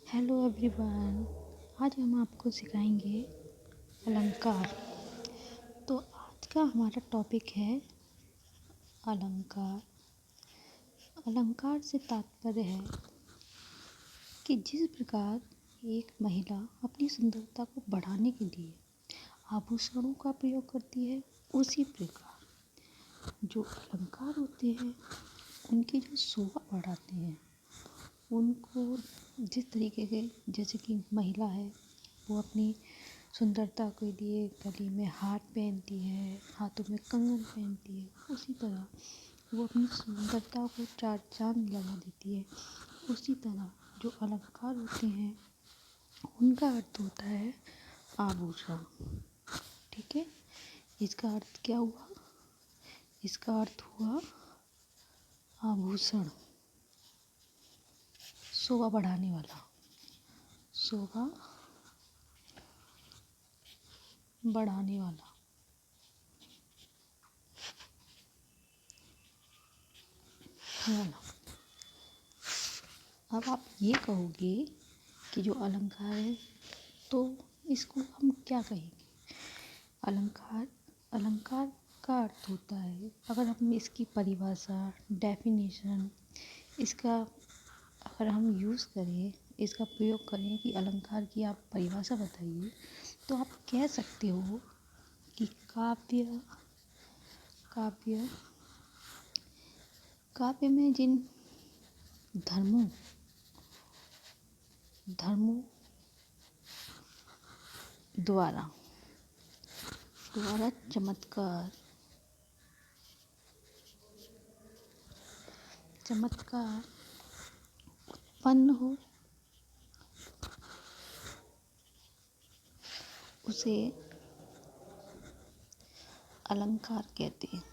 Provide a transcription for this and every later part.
Hello everyone. आज हम आपको सिखाएंगे अलंकार। तो आज का हमारा टॉपिक है अलंकार। अलंकार से तात्पर्य है कि जिस प्रकार एक महिला अपनी सुंदरता को बढ़ाने के लिए आभूषणों का प्रयोग करती है, उसी प्रकार जो अलंकार होते हैं उनकी जो शोभा बढ़ाते हैं, उनको जिस तरीके के जैसे कि महिला है वो अपनी सुंदरता के लिए गले में हार पहनती है, हाथों में कंगन पहनती है, उसी तरह वो अपनी सुंदरता को चार चांद लगा देती है। उसी तरह जो अलंकार होते हैं उनका अर्थ होता है आभूषण। ठीक है, इसका अर्थ क्या हुआ? इसका अर्थ हुआ आभूषण, शोभा बढ़ाने वाला, शोभा बढ़ाने वाला। अब आप ये कहोगे कि जो अलंकार है तो इसको हम क्या कहेंगे? अलंकार का अर्थ होता है, अगर हम इसकी परिभाषा, डेफिनेशन, इसका अगर हम यूज़ करें, इसका प्रयोग करें कि अलंकार की आप परिभाषा बताइए, तो आप कह सकते हो कि काव्य में जिन धर्मों द्वारा चमत्कार उत्पन्न हो, उसे अलंकार कहते हैं।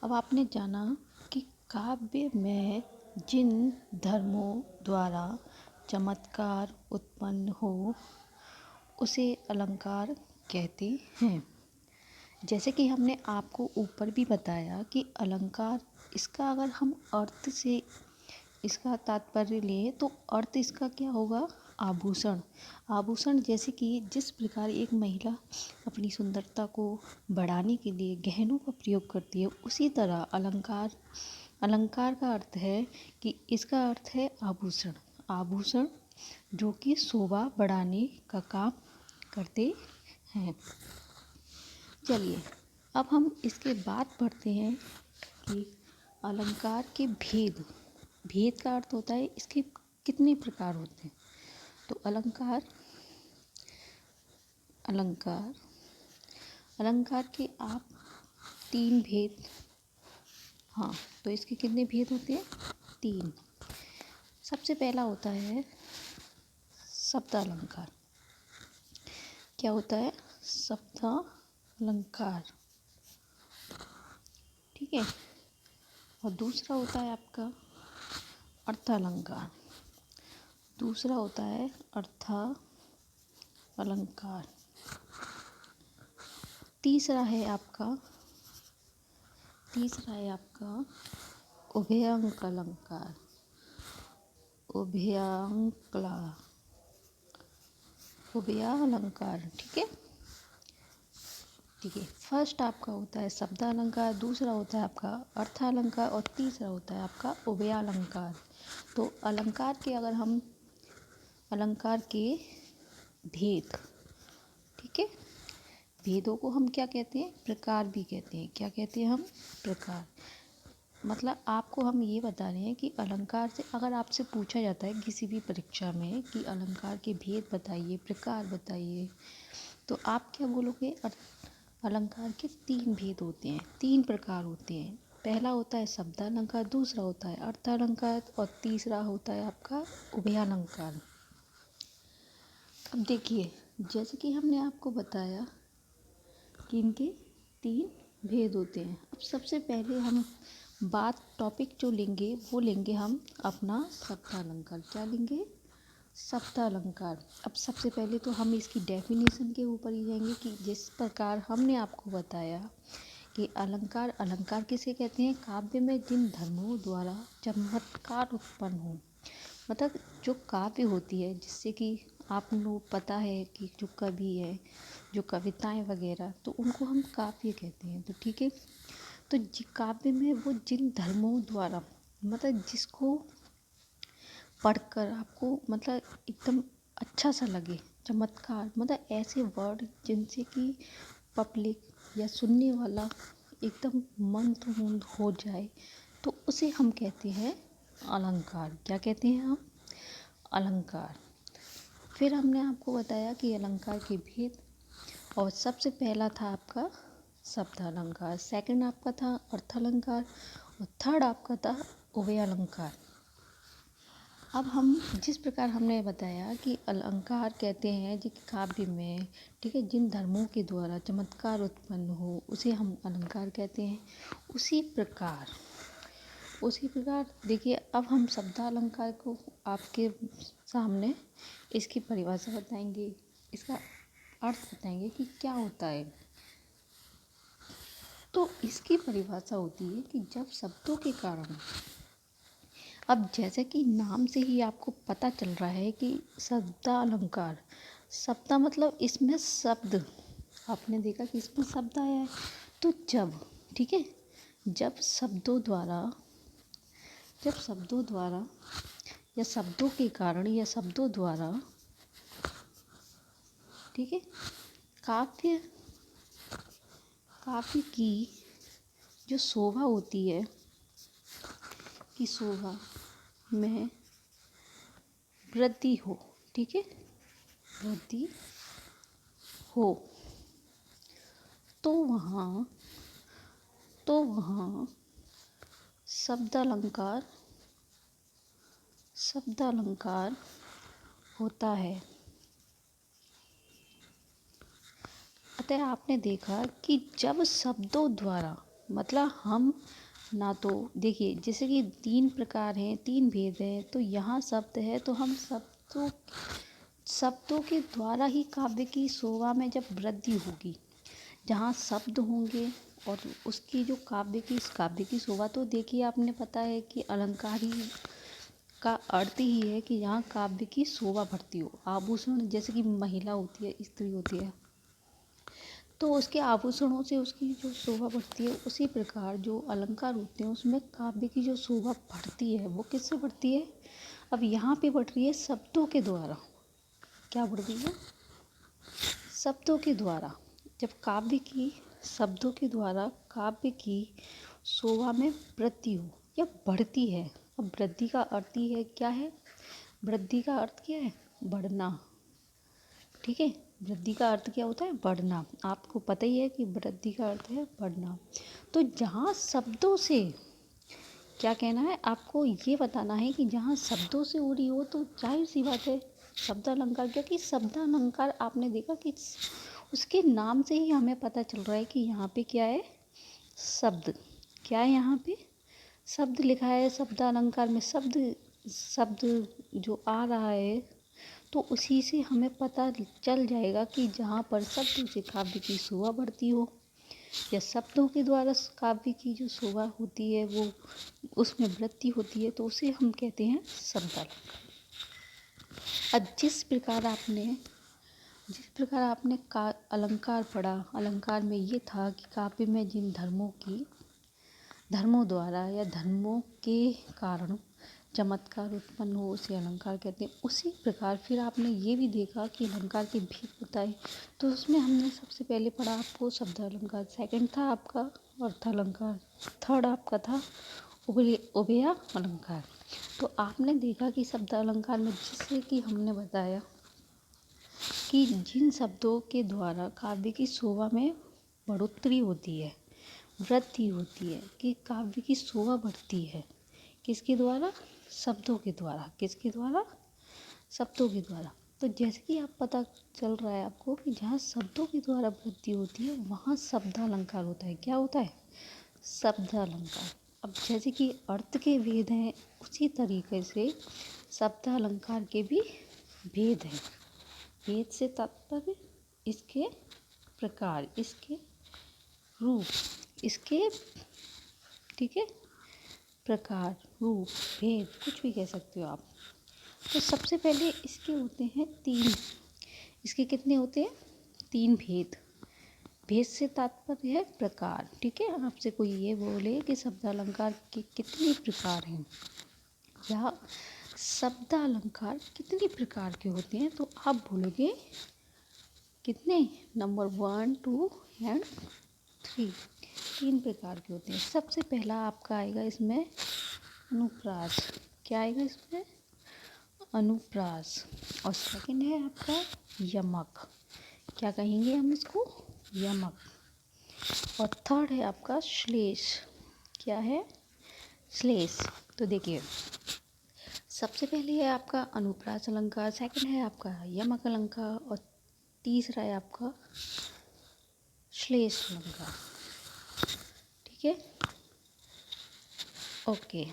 अब आपने जाना कि काव्य में जिन धर्मों द्वारा चमत्कार उत्पन्न हो उसे अलंकार कहते हैं। जैसे कि हमने आपको ऊपर भी बताया कि अलंकार, इसका अगर हम अर्थ से इसका तात्पर्य लें तो अर्थ इसका क्या होगा? आभूषण। जैसे कि जिस प्रकार एक महिला अपनी सुंदरता को बढ़ाने के लिए गहनों का प्रयोग करती है, उसी तरह अलंकार का अर्थ है कि इसका अर्थ है आभूषण जो कि शोभा बढ़ाने का काम करते हैं। चलिए अब हम इसके बाद पढ़ते हैं कि अलंकार के भेद का अर्थ होता है इसके कितने प्रकार होते हैं। तो अलंकार के आप 3 भेद, तो इसके कितने भेद होते हैं? 3। सबसे पहला होता है शब्दालंकार। क्या होता है? शब्दालंकार। ठीक है। और दूसरा होता है आपका अर्थालंकार। तीसरा है आपका उभयालंकार। ठीक है। फर्स्ट आपका होता है शब्दालंकार, दूसरा होता है आपका अर्थालंकार और तीसरा होता है आपका उभयालंकार। तो अलंकार के भेद, ठीक है, भेदों को हम क्या कहते हैं? प्रकार भी कहते हैं। क्या कहते हैं हम? प्रकार। मतलब आपको हम ये बता रहे हैं कि अलंकार से अगर आपसे पूछा जाता है किसी भी परीक्षा में कि अलंकार के भेद बताइए, प्रकार बताइए, तो आप क्या बोलोगे? अलंकार के 3 भेद होते हैं, 3 प्रकार होते हैं। पहला होता है शब्दालंकार, दूसरा होता है अर्थालंकार और तीसरा होता है आपका उभयालंकार। अब देखिए, जैसे कि हमने आपको बताया कि इनके 3 भेद होते हैं। अब सबसे पहले हम टॉपिक जो लेंगे वो लेंगे हम अपना शब्दालंकार। क्या लेंगे? शब्दालंकार। अब सबसे पहले तो हम इसकी डेफिनेशन के ऊपर ही जाएंगे कि जिस प्रकार हमने आपको बताया कि अलंकार अलंकार किसे कहते हैं? काव्य में जिन धर्मों द्वारा चमत्कार उत्पन्न हो। मतलब जो काव्य होती है, जिससे कि आप लोग पता है कि जो कवि है, जो कविताएं वगैरह, तो उनको हम काव्य कहते हैं। तो ठीक है, तो काव्य में वो जिन धर्मों द्वारा, मतलब जिसको पढ़कर आपको मतलब एकदम अच्छा सा लगे, चमत्कार, मतलब ऐसे वर्ड जिनसे कि पब्लिक या सुनने वाला एकदम मंत्रमुग्ध हो जाए, तो उसे हम कहते हैं अलंकार। क्या कहते हैं हम? अलंकार। फिर हमने आपको बताया कि अलंकार के भेद, और सबसे पहला था आपका शब्द अलंकार, सेकंड आपका था अर्थ अलंकार, और थर्ड आपका था उभय अलंकार। अब हम जिस प्रकार हमने बताया कि अलंकार कहते हैं जो काव्य में, ठीक है, जिन धर्मों के द्वारा चमत्कार उत्पन्न हो, उसे हम अलंकार कहते हैं। उसी प्रकार देखिए, अब हम शब्दालंकार को आपके सामने इसकी परिभाषा बताएंगे, इसका अर्थ बताएंगे कि क्या होता है। तो इसकी परिभाषा होती है कि जब शब्दों के कारण, अब जैसे कि नाम से ही आपको पता चल रहा है कि शब्दालंकार, शब्द मतलब इसमें शब्द, आपने देखा कि इसमें शब्द आया है। तो जब, ठीक है, जब शब्दों द्वारा या शब्दों के कारण या शब्दों द्वारा, ठीक है, काव्य की जो शोभा होती है, कि शोभा में वृद्धि हो, ठीक है, वृद्धि हो, तो वहाँ शब्दालंकार होता है। अतः आपने देखा कि जब शब्दों द्वारा, मतलब हम ना, तो देखिए जैसे कि 3 प्रकार हैं, 3 भेद हैं, तो यहाँ शब्द है, तो हम शब्दों के द्वारा ही काव्य की शोभा में जब वृद्धि होगी, जहाँ शब्द होंगे और उसकी जो काव्य की शोभा, तो देखिए आपने पता है कि अलंकार ही का अर्थ ही है कि यहाँ काव्य की शोभा बढ़ती हो। आभूषण, जैसे कि महिला होती है, स्त्री होती है, तो उसके आभूषणों से उसकी जो शोभा बढ़ती है, उसी प्रकार जो अलंकार होते हैं उसमें काव्य की जो शोभा बढ़ती है, वो किससे बढ़ती है? अब यहाँ पे बढ़ रही है शब्दों के द्वारा। क्या बढ़ रही है? शब्दों के द्वारा। जब शब्दों के द्वारा काव्य की शोभा में वृद्धि हो या बढ़ती है। अब वृद्धि का अर्थ ही है, क्या है? वृद्धि का अर्थ क्या है? बढ़ना, ठीक है। वृद्धि का अर्थ क्या होता है? बढ़ना। आपको पता ही है कि वृद्धि का अर्थ है बढ़ना। तो जहाँ शब्दों से, क्या कहना है आपको, ये बताना है कि जहाँ शब्दों से हो रही हो, तो जाहिर सी बात है शब्दालंकार, क्योंकि शब्दालंकार आपने देखा कि उसके नाम से ही हमें पता चल रहा है कि यहाँ पे क्या है? शब्द। क्या है यहाँ पे? शब्द लिखा है। शब्दालंकार में शब्द जो आ रहा है, तो उसी से हमें पता चल जाएगा कि जहाँ पर शब्दों से काव्य की शोभा बढ़ती हो या शब्दों के द्वारा काव्य की जो शोभा होती है वो उसमें वृद्धि होती है, तो उसे हम कहते हैं शब्दालंकार। अब जिस प्रकार आपने अलंकार पढ़ा, अलंकार में ये था कि काव्य में जिन धर्मों द्वारा या धर्मों के कारण चमत्कार उत्पन्न हो, उसे अलंकार कहते हैं। उसी प्रकार फिर आपने ये भी देखा कि अलंकार के भेद बताए, तो उसमें हमने सबसे पहले पढ़ा आपको शब्दालंकार, सेकंड था आपका अर्थ अलंकार, थर्ड आपका था उभय अलंकार। तो आपने देखा कि शब्दालंकार में, जिससे कि हमने बताया कि जिन शब्दों के द्वारा काव्य की शोभा में बढ़ोतरी होती है, वृद्धि होती है, कि काव्य की शोभा बढ़ती है, किसके द्वारा? शब्दों के द्वारा। किसके द्वारा? शब्दों के द्वारा। तो जैसे कि आप पता चल रहा है आपको कि जहाँ शब्दों के द्वारा वृद्धि होती है, वहाँ शब्दालंकार होता है। क्या होता है? शब्दालंकार। अब जैसे कि अर्थ के भेद हैं, उसी तरीके से शब्दालंकार के भी भेद हैं। भेद से तात्पर्य इसके प्रकार, इसके रूप, इसके, ठीक है, प्रकार, रूप, भेद, कुछ भी कह सकते हो आप। तो सबसे पहले इसके होते हैं 3, इसके कितने होते हैं? 3 भेद। भेद से तात्पर्य है प्रकार, ठीक है। आपसे कोई ये बोले कि शब्द अलंकार के कितने प्रकार हैं या शब्द अलंकार कितनी प्रकार के होते हैं, तो आप बोलोगे कितने? नंबर 1, 2 एंड 3, 3 प्रकार के होते हैं। सबसे पहला आपका आएगा इसमें अनुप्रास। क्या आएगा इसमें? अनुप्रास। और सेकंड है आपका यमक। क्या कहेंगे हम इसको? यमक। और थर्ड है आपका श्लेष। क्या है? श्लेष। तो देखिए, सबसे पहले है आपका अनुप्रास अलंकार, सेकंड है आपका यमक अलंकार और तीसरा है आपका श्लेष अलंकार, ठीक है। ओके,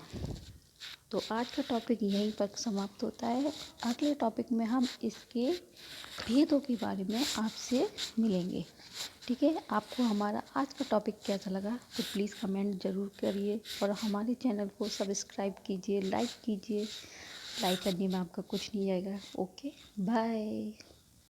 तो आज का टॉपिक यहीं पर समाप्त होता है। अगले टॉपिक में हम इसके भेदों के बारे में आपसे मिलेंगे, ठीक है। आपको हमारा आज का टॉपिक कैसा लगा तो प्लीज़ कमेंट ज़रूर करिए और हमारे चैनल को सब्सक्राइब कीजिए, लाइक कीजिए। लाइक करने में आपका कुछ नहीं जाएगा। Okay, bye.